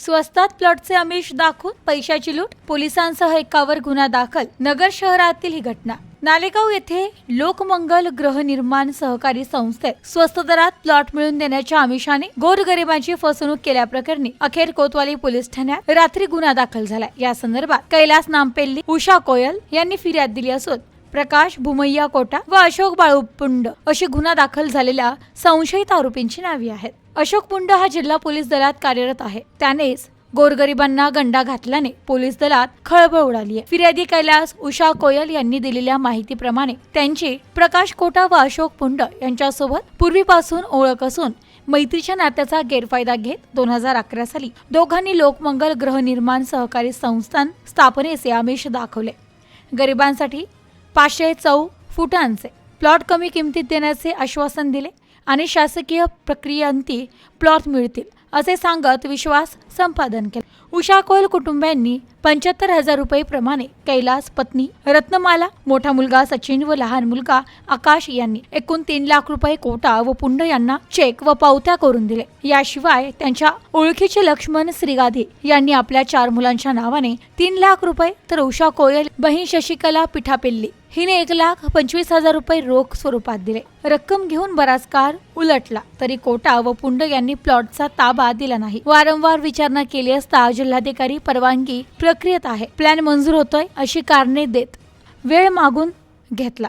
स्वस्तात प्लॉटचे आमिष दाखवून पैशाची लूट, पोलिसांसह एकावर गुन्हा दाखल। नगर शहरातील ही घटना। नालेगाव येथे लोकमंगल गृहनिर्माण सहकारी संस्थेत स्वस्त दरात प्लॉट मिळवून देण्याच्या आमिषाने गोरगरिबांची फसवणूक केल्याप्रकरणी अखेर कोतवाली पोलीस ठाण्यात रात्री गुन्हा दाखल झाला। या संदर्भात कैलास नामपेल्ली, उषा कोयल यांनी फिर्याद दिली असून प्रकाश भुमैया कोटा व अशोक बाळुपुंड अशी गुन्हा दाखल झालेल्या संशयित आरोपींची नावे आहेत। अशोक पुंड हा जिल्हा पोलीस दलात कार्यरत आहे। त्यानेच गोरगरिबांना गंडा घातल्याने पोलीस दलात खळबळ उडाली आहे। फिर्यादी कैलास उषा कोयल यांनी दिलेल्या माहितीप्रमाणे त्यांची प्रकाश कोटा व अशोक पुंड यांच्यासोबत पूर्वीपासून ओळख असून मैत्रीच्या नात्याचा गैरफायदा घेत 2011 साली दोघांनी लोकमंगल गृहनिर्माण सहकारी संस्थान स्थापनेचे आमिष दाखवले। गरिबांसाठी 500 फुटांचे प्लॉट कमी किमतीत देण्याचे आश्वासन दिले आणि शासकीय प्रक्रियेअंती प्लॉट मिळतील असे सांगत विश्वास संपादन केले। उषा कोयल कुटुंबियांनी 75,000 रुपये प्रमाणे कैलास पत्नी रत्नमाला, मोठा मुलगा सचिन व लहान मुलगा आकाश यांनी एकूण 3 लाख रुपये कोटा व पुंड यांना चेक व पावत्या करून दिले। याशिवाय त्यांच्या ओळखीचे लक्ष्मण श्रीगाधी यांनी आपल्या 4 मुलांच्या नावाने 3 लाख रुपये तर उषा कोयल बहीण शशिकला पिठापिल्ली हिने 1,25,000 रुपये रोख स्वरूपात दिले। रक्कम घेऊन बराच काळ उलटला तरी कोटा व पुंड यांनी प्लॉटचा ताबा दिला नाही। वारंवार विचारणा केली असता जिल्हाधिकारी परवानगी प्रक्रियेत आहे, प्लॅन मंजूर होतोय अशी कारणे देत वेळ मागून घेतला।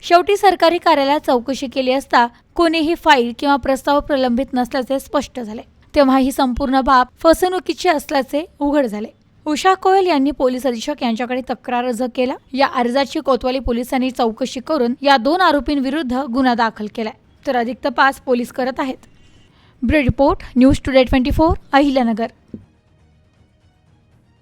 शेवटी सरकारी कार्यालयात चौकशी केली असता कोणीही फाईल किंवा प्रस्ताव प्रलंबित नसल्याचे स्पष्ट झाले। तेव्हा ही संपूर्ण बाब फसवणुकीची असल्याचे उघड झाले। उषा कोयल यांनी पोलीस अधीक्षक यांच्याकडे तक्रार अर्ज केला। या अर्जाची कोतवाली पोलिसांनी चौकशी करून या 2 आरोपींविरुद्ध गुन्हा दाखल केलाय, तर अधिक तपास पोलीस करत आहेत। Bureau report, news today 24, Ahilyanagar.